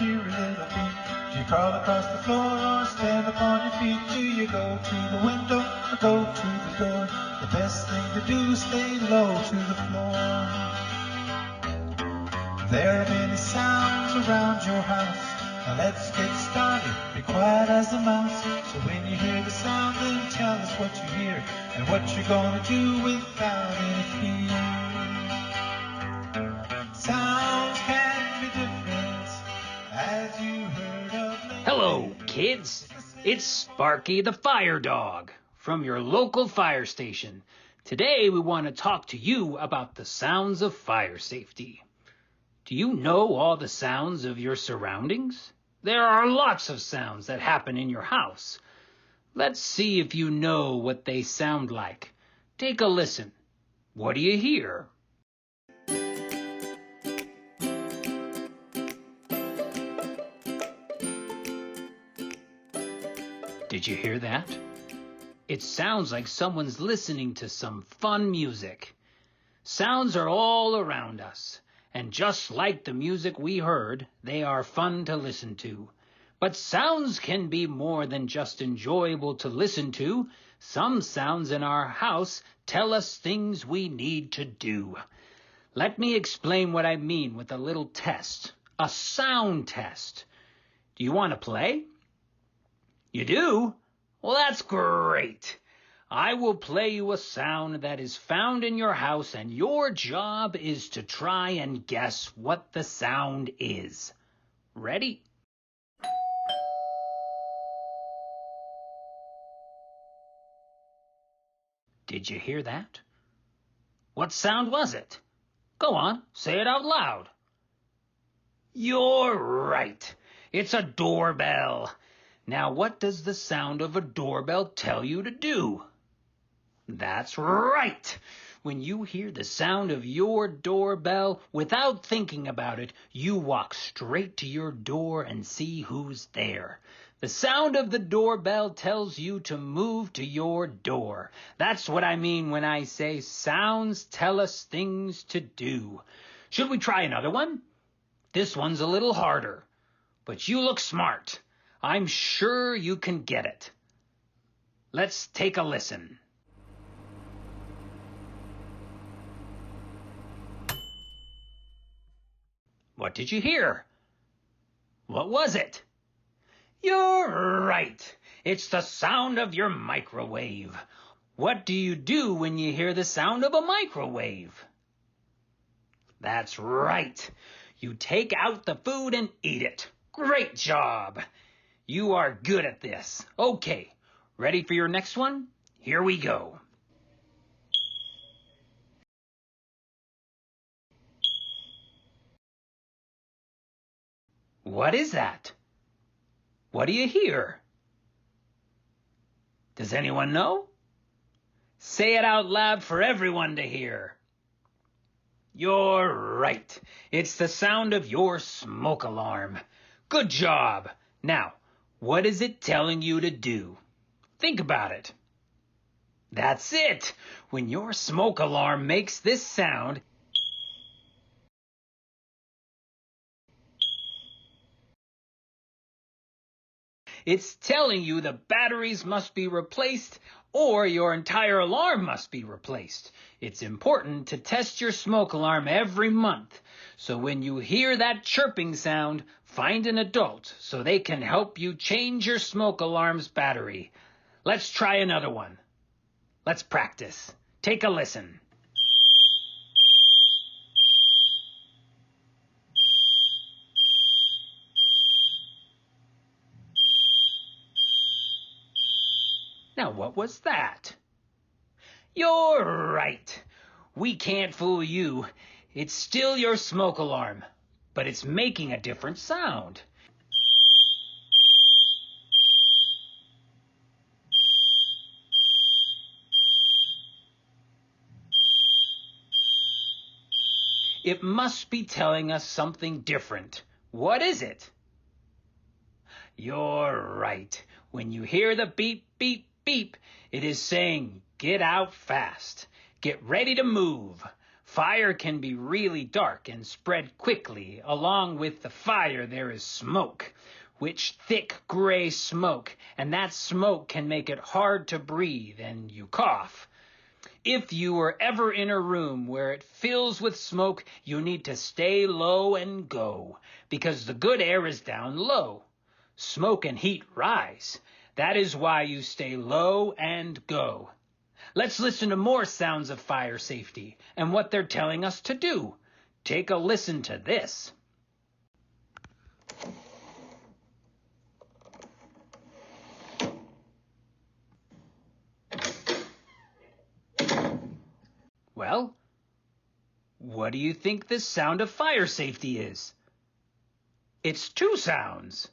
you hear a little beat? Do you crawl across the floor or stand upon your feet? Do you go to the window or go to the door? The best thing to do is stay low to the floor. There are many sounds around your house. Now let's get started. Be quiet as a mouse. So when you hear the sound, then tell us what you hear and what you're gonna do without any fear. Sounds can be different, as you heard of lately. Hello, kids. It's Sparky the Fire Dog from your local fire station. Today we want to talk to you about the sounds of fire safety. Do you know all the sounds of your surroundings? There are lots of sounds that happen in your house. Let's see if you know what they sound like. Take a listen. What do you hear? Did you hear that? It sounds like someone's listening to some fun music. Sounds are all around us. And just like the music we heard, they are fun to listen to. But sounds can be more than just enjoyable to listen to. Some sounds in our house tell us things we need to do. Let me explain what I mean with a little test, a sound test. Do you want to play? You do? Well, that's great. I will play you a sound that is found in your house, and your job is to try and guess what the sound is. Ready? Did you hear that? What sound was it? Go on, say it out loud. You're right. It's a doorbell. Now, what does the sound of a doorbell tell you to do? That's right. When you hear the sound of your doorbell, without thinking about it, you walk straight to your door and see who's there. The sound of the doorbell tells you to move to your door. That's what I mean when I say sounds tell us things to do. Should we try another one? This one's a little harder, but you look smart. I'm sure you can get it. Let's take a listen. What did you hear? What was it? You're right. It's the sound of your microwave. What do you do when you hear the sound of a microwave? That's right. You take out the food and eat it. Great job. You are good at this. Okay, ready for your next one? Here we go. What is that? What do you hear? Does anyone know? Say it out loud for everyone to hear. You're right. It's the sound of your smoke alarm. Good job. Now, what is it telling you to do? Think about it. That's it. When your smoke alarm makes this sound, it's telling you the batteries must be replaced or your entire alarm must be replaced. It's important to test your smoke alarm every month. So when you hear that chirping sound, find an adult so they can help you change your smoke alarm's battery. Let's try another one. Let's practice. Take a listen. Now, what was that? You're right. We can't fool you. It's still your smoke alarm, but it's making a different sound. It must be telling us something different. What is it? You're right. When you hear the beep, beep, beep, it is saying, get out fast. Get ready to move. Fire can be really dark and spread quickly. Along with the fire, there is smoke, which thick gray smoke, and that smoke can make it hard to breathe and you cough. If you are ever in a room where it fills with smoke, you need to stay low and go, because the good air is down low. Smoke and heat rise. That is why you stay low and go. Let's listen to more sounds of fire safety and what they're telling us to do. Take a listen to this. Well, what do you think this sound of fire safety is? It's two sounds.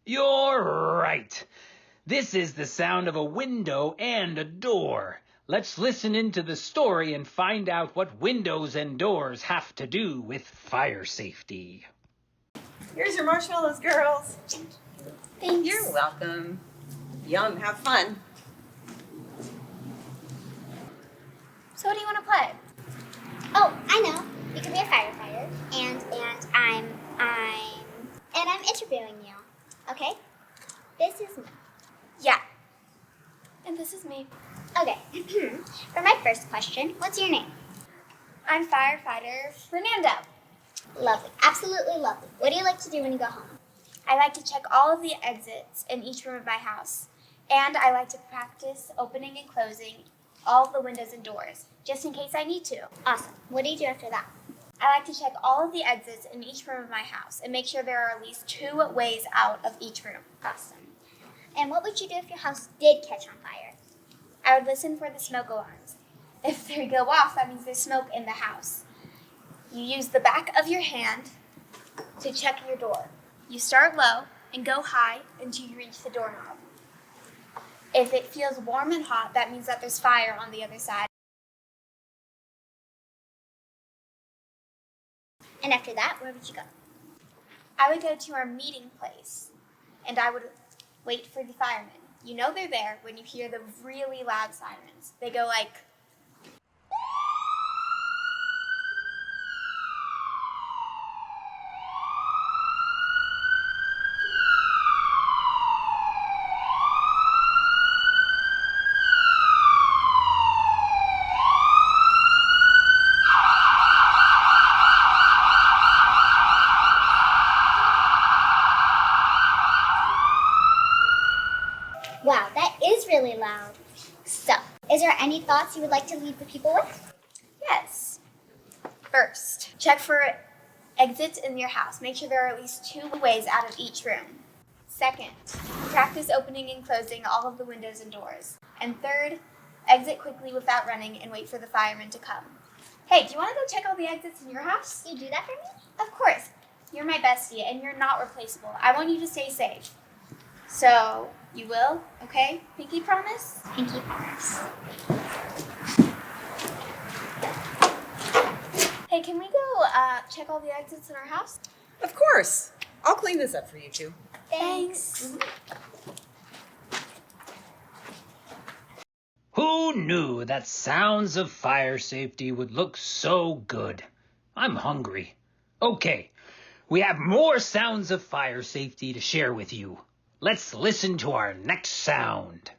You're right. This is the sound of a window and a door. Let's listen into the story and find out what windows and doors have to do with fire safety. Here's your marshmallows, girls. Thanks. You're welcome. Yum, have fun. So what do you want to play? Oh, I know. You could be a firefighter, and I'm interviewing you. Okay? This is me. Yeah. And this is me. Okay. For my first question, what's your name? I'm firefighter Fernando. Lovely. Absolutely lovely. What do you like to do when you go home? I like to check all of the exits in each room of my house. And I like to practice opening and closing all of the windows and doors, just in case I need to. Awesome. What do you do after that? I like to check all of the exits in each room of my house and make sure there are at least 2 ways out of each room. Awesome. And what would you do if your house did catch on fire? I would listen for the smoke alarms. If they go off, that means there's smoke in the house. You use the back of your hand to check your door. You start low and go high until you reach the doorknob. If it feels warm and hot, that means that there's fire on the other side. And after that, where would you go? I would go to our meeting place, and I would wait for the firemen. You know they're there when you hear the really loud sirens. They go like... Wow, that is really loud. So, is there any thoughts you would like to leave the people with? Yes. First, check for exits in your house. Make sure there are at least 2 ways out of each room. Second, practice opening and closing all of the windows and doors. And third, exit quickly without running and wait for the firemen to come. Hey, do you want to go check all the exits in your house? You do that for me? Of course. You're my bestie and you're not replaceable. I want you to stay safe. So, you will? Okay? Pinky promise? Pinky promise. Hey, can we go check all the exits in our house? Of course. I'll clean this up for you two. Thanks. Who knew that sounds of fire safety would look so good? I'm hungry. Okay, we have more sounds of fire safety to share with you. Let's listen to our next sound.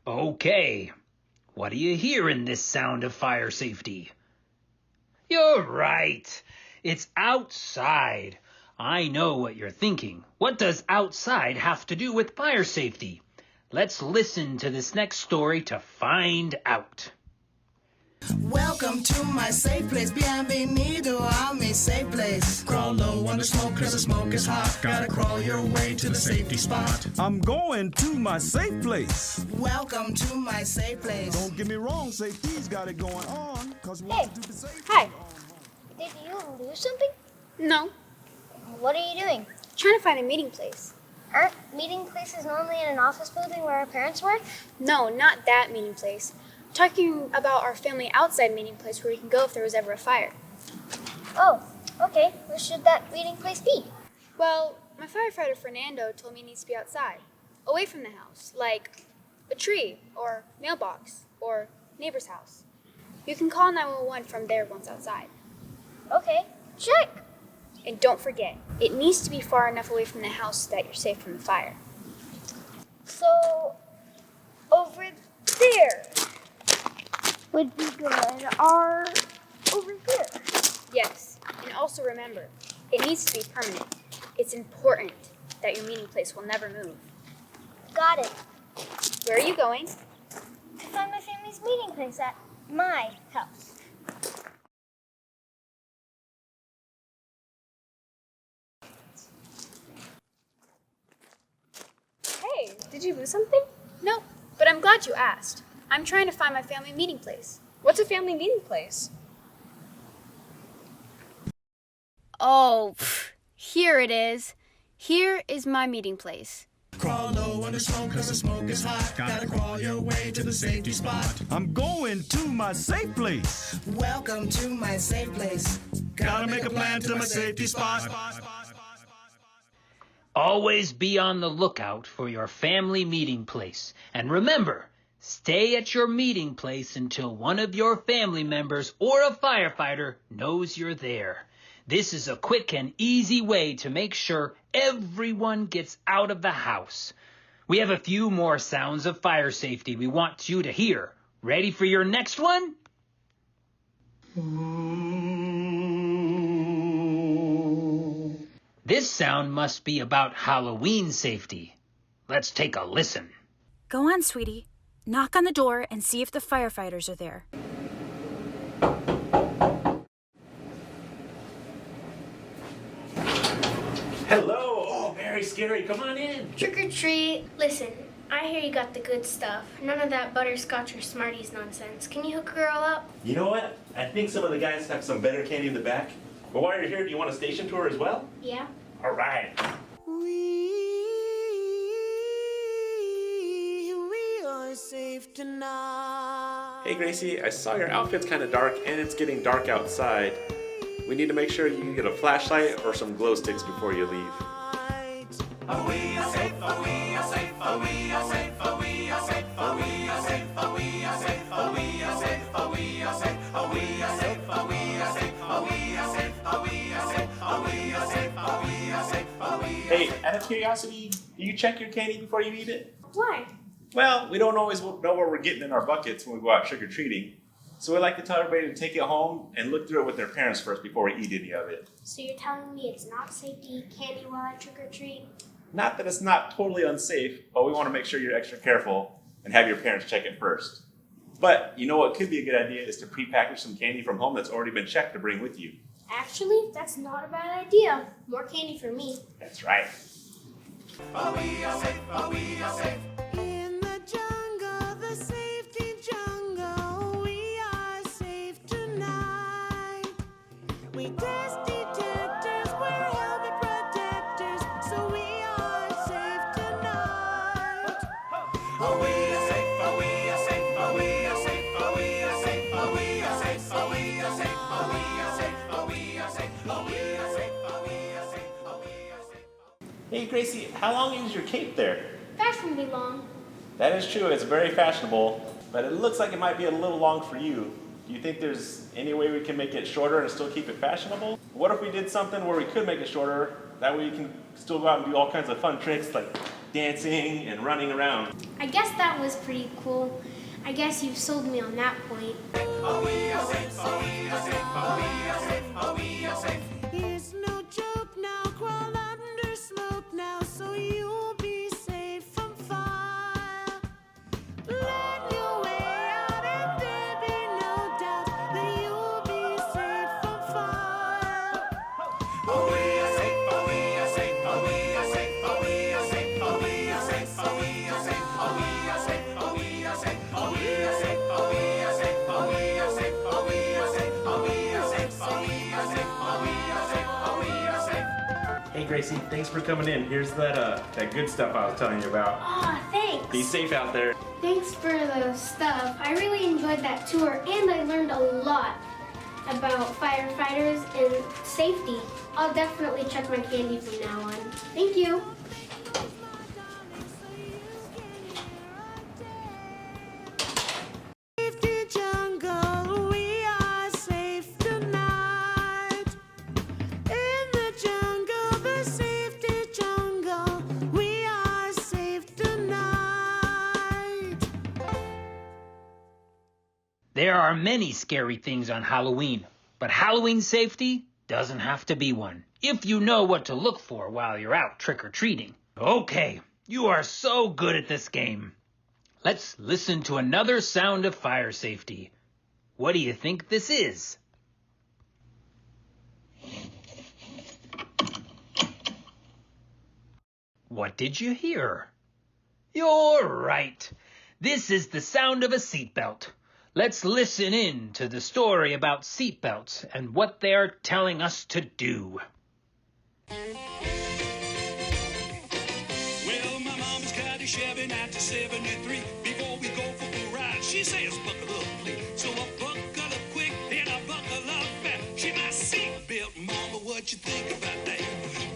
Okay, what do you hear in this sound of fire safety? You're right. It's outside. I know what you're thinking. What does outside have to do with fire safety? Let's listen to this next story to find out. Welcome to my safe place. Bienvenido a mi safe place. Crawl low on the smoke cause the smoke is hot. Gotta crawl your way to the safety spot. I'm going to my safe place. Welcome to my safe place. Don't get me wrong, safety's got it going on. Cause we Hey, want to do the safety. Hi. Did you lose something? No. What are you doing? Trying to find a meeting place. Aren't meeting places normally in an office building where our parents work? No, not that meeting place. I'm talking about our family outside meeting place where we can go if there was ever a fire. Oh, okay. Where should that meeting place be? Well, My firefighter Fernando told me he needs to be outside, away from the house, like a tree or mailbox or neighbor's house. You can call 911 from there once outside. Okay, check. And don't forget, it needs to be far enough away from the house so that you're safe from the fire. So, over there would be good, or over here. Yes, and also remember, it needs to be permanent. It's important that your meeting place will never move. Got it. Where are you going? To find my family's meeting place at my house. Hey, did you lose something? No, but I'm glad you asked. I'm trying to find my family meeting place. What's a family meeting place? Oh, here it is. Here is my meeting place. Crawl low under smoke cause the smoke is hot. Gotta crawl your way to the safety spot. I'm going to my safe place. Welcome to my safe place. Gotta make a plan to my safety spot. Always be on the lookout for your family meeting place. And remember, stay at your meeting place until one of your family members or a firefighter knows you're there. This is a quick and easy way to make sure everyone gets out of the house. We have a few more sounds of fire safety we want you to hear. Ready for your next one? This sound must be about Halloween safety. Let's take a listen. Go on, sweetie. Knock on the door and see if the firefighters are there. Hello! Oh, very scary. Come on in. Trick or treat. Listen, I hear you got the good stuff. None of that butterscotch or Smarties nonsense. Can you hook a girl up? You know what? I think some of the guys have some better candy in the back. But while you're here, do you want a station tour as well? Yeah. All right. We are safe tonight. Hey, Gracie, I saw your outfit's kind of dark and it's getting dark outside. We need to make sure you get a flashlight or some glow sticks before you leave. Hey, out of curiosity, do you check your candy before you eat it? Why? Well, we don't always know what we're getting in our buckets when we go out trick-or-treating. So we like to tell everybody to take it home and look through it with their parents first before we eat any of it. So you're telling me it's not safe to eat candy while I trick or treat? Not that it's not totally unsafe, but we want to make sure you're extra careful and have your parents check it first. But you know what could be a good idea is to prepackage some candy from home that's already been checked to bring with you. Actually, that's not a bad idea. More candy for me. That's right. In the jungle, the safety jungle, we are safe tonight. We test detectors, we're helmet protectors, so we are safe tonight. Hey Gracie, how long is your cape there? Fashionably long. That is true, it's very fashionable, but it looks like it might be a little long for you. Do you think there's any way we can make it shorter and still keep it fashionable? What if we did something where we could make it shorter? That way you can still go out and do all kinds of fun tricks like dancing and running around. I guess that was pretty cool. I guess you sold me on that point. It's no joke now, crawl under smoke now, so you'll be safe from fire. Plan your way out and there'll be no doubt that you'll be safe from fire. Hey Gracie, thanks for coming in. Here's that good stuff I was telling you about. Aw, thanks. Be safe out there. Thanks for the stuff. I really enjoyed that tour and I learned a lot. about firefighters and safety. I'll definitely check my candy from now on. Thank you. Safety jungle, we are safe tonight. In the jungle, the safety jungle, we are safe tonight. There are many scary things on Halloween, but Halloween safety doesn't have to be one, if you know what to look for while you're out trick-or-treating. Okay, you are so good at this game. Let's listen to another sound of fire safety. What do you think this is? What did you hear? You're right. This is the sound of a seatbelt. Let's listen in to the story about seatbelts and what they're telling us to do. Well, my mama's got a Chevy 1973. Before we go for a ride, she says, buckle up, please. So I buckle up quick, then I buckle up fast. She my seatbelt mama, what you think about that?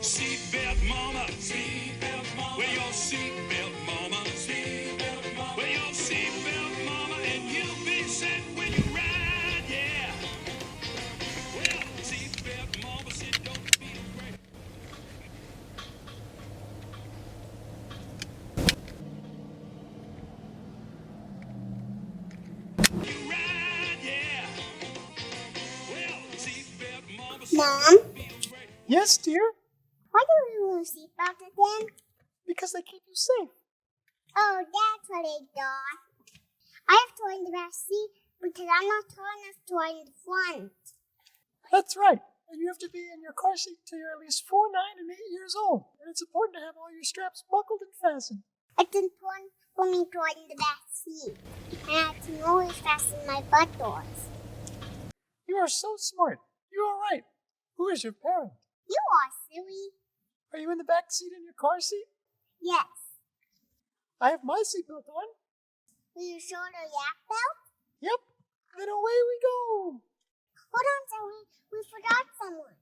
Seatbelt mama, seatbelt mama. Wear your seatbelt mama, seatbelt mama. Wear your seatbelt mama, and you'll be set when you ride, yeah. Well, seatbelt mama said, don't be afraid. You ride, yeah. Well, seatbelt mama said, Mom, don't be afraid. Yes, dear? why do we wear a seatbelt again? Because they keep you safe. Oh, that's what I thought. I have to wear the back seat because I'm not tall enough to wear in the front. That's right. And you have to be in your car seat till you're at least 4, 9, and 8 years old. And it's important to have all your straps buckled and fastened. It's important for me to wear in the back seat. And I can always fasten my butt doors. You are so smart. You are right. Who is your parent? You are silly. Are you in the back seat in your car seat? Yes. I have my seatbelt on. Will you shoulder yak belt? Yep. Then away we go. Hold on, Zoe. We forgot someone.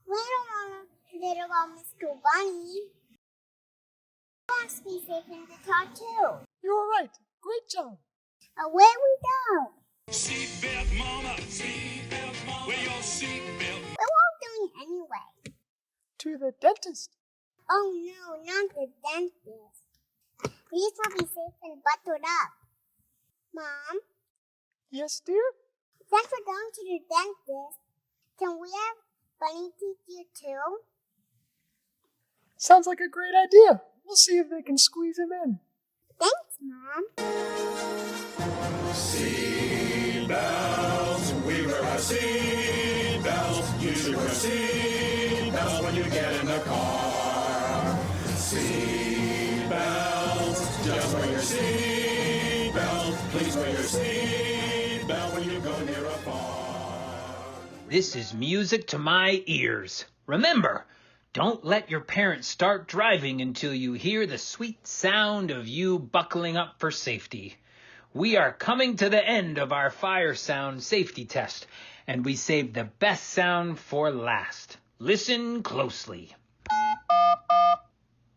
Little Mama, little old Mr. Bunny. I want to be safe in the car too. You are right. Great job. Away we go. Seatbelt mama, seatbelt mama. Wear your seatbelt. We're all going anyway. To the dentist. Oh no, not the dentist. Please will be safe and buttoned up. Mom, Yes, dear? since we're going to the dentist, can we have bunny teeth here too? Sounds like a great idea. We'll see if they can squeeze him in. Thanks, Mom. Seatbelts, we wear our seatbelts. You should wear seatbelts when you get in the car. Seatbelts, just wear your seatbelt. Please wear your seatbelt when you go near a farm. This is music to my ears. Remember, don't let your parents start driving until you hear the sweet sound of you buckling up for safety. We are coming to the end of our fire sound safety test, and we saved the best sound for last. Listen closely.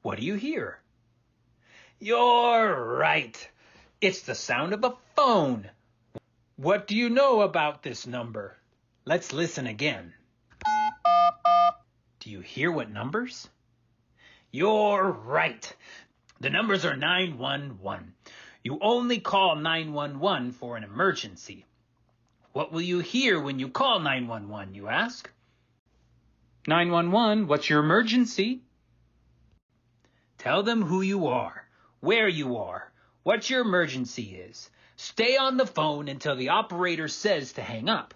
What do you hear? You're right. It's the sound of a phone. What do you know about this number? Let's listen again. Do you hear what numbers? You're right. The numbers are 911. You only call 911 for an emergency. What will you hear when you call 911, you ask? 911, what's your emergency? Tell them who you are, where you are, what your emergency is. Stay on the phone until the operator says to hang up.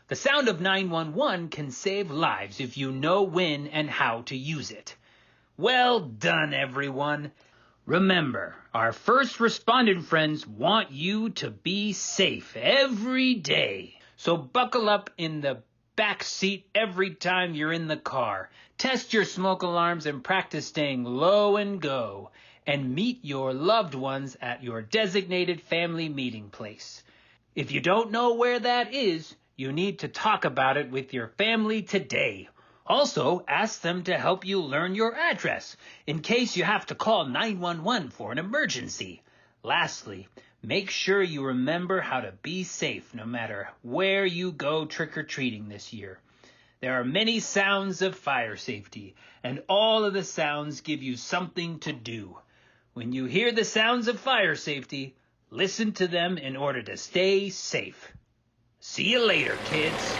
The sound of 911 can save lives if you know when and how to use it. Well done, everyone. Remember, our first responded friends want you to be safe every day. So buckle up in the back seat every time you're in the car. Test your smoke alarms and practice staying low and go. And meet your loved ones at your designated family meeting place. If you don't know where that is, you need to talk about it with your family today. Also, ask them to help you learn your address in case you have to call 911 for an emergency. Lastly, make sure you remember how to be safe no matter where you go trick-or-treating this year. There are many sounds of fire safety, and all of the sounds give you something to do. When you hear the sounds of fire safety, listen to them in order to stay safe. See you later, kids.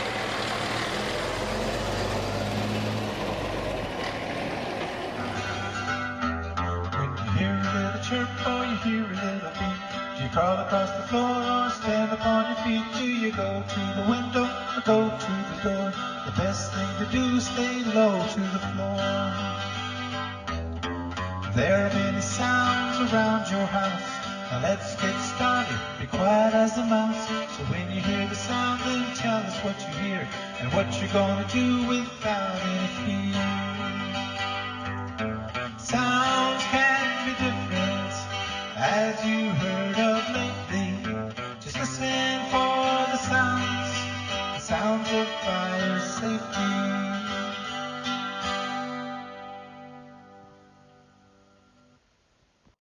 Chirp or you hear a little beat. Do you crawl across the floor or stand upon your feet? Do you go to the window or go to the door? The best thing to do is stay low to the floor. There are many sounds around your house. Now let's get started. Be quiet as a mouse. So when you hear the sound, then tell us what you hear and what you're gonna do without any fear. Sounds can be different, as you heard of lately. Just listen for the sounds of fire safety.